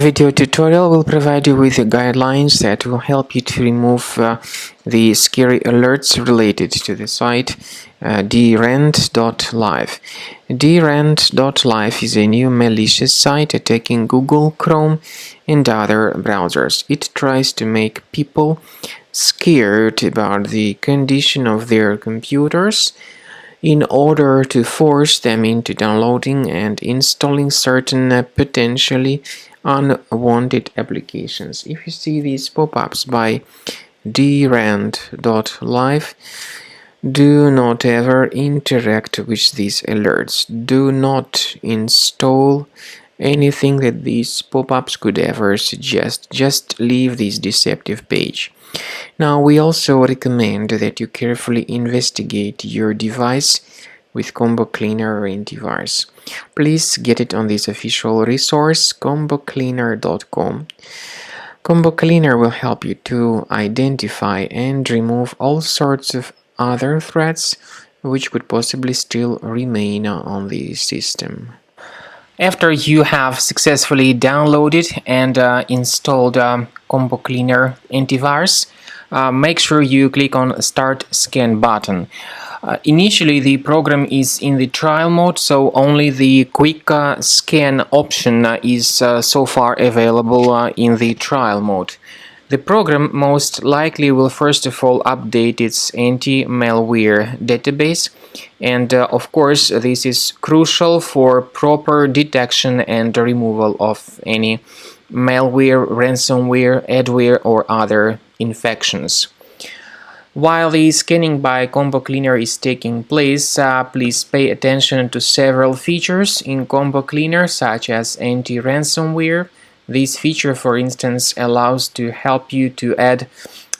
video tutorial will provide you with the guidelines that will help you to remove the scary alerts related to the site Dirent.live. Dirent.live is a new malicious site attacking Google, Chrome, and other browsers. It tries to make people scared about the condition of their computers in order to force them into downloading and installing certain potentially unwanted applications. If you see these pop-ups by Dirent.live, do not ever interact with these alerts. Do not install anything that these pop-ups could ever suggest. Just leave this deceptive page. Now, we also recommend that you carefully investigate your device with Combo Cleaner antivirus. Please get it on this official resource, combocleaner.com. Combo Cleaner will help you to identify and remove all sorts of other threats which could possibly still remain on the system. After you have successfully downloaded and installed Combo Cleaner antivirus, make sure you click on Start Scan button. Initially, the program is in the trial mode, so only the quick scan option is so far available in the trial mode. The program most likely will first of all update its anti-malware database, and of course this is crucial for proper detection and removal of any malware, ransomware, adware, or other infections. While the scanning by Combo Cleaner is taking place, please pay attention to several features in Combo Cleaner, such as anti-ransomware. This feature, for instance, allows to help you to add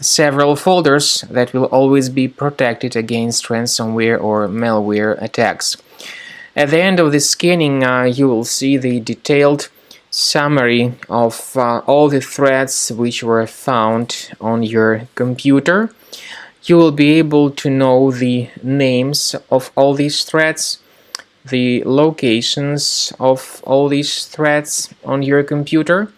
several folders that will always be protected against ransomware or malware attacks. At the end of the scanning, you will see the detailed summary of all the threats which were found on your computer. You will be able to know the names of all these threats, the locations of all these threats on your computer,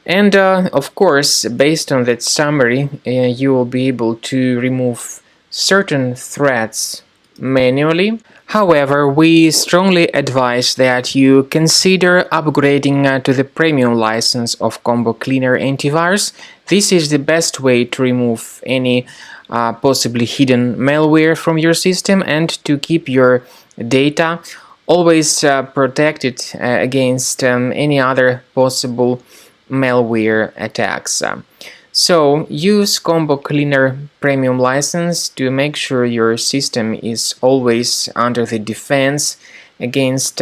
and of course, based on that summary, you will be able to remove certain threats manually. However, we strongly advise that you consider upgrading to the premium license of Combo Cleaner antivirus. This is the best way to remove any possibly hidden malware from your system and to keep your data always protected against any other possible malware attacks. So use Combo Cleaner Premium license to make sure your system is always under the defense against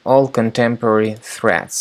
all contemporary threats.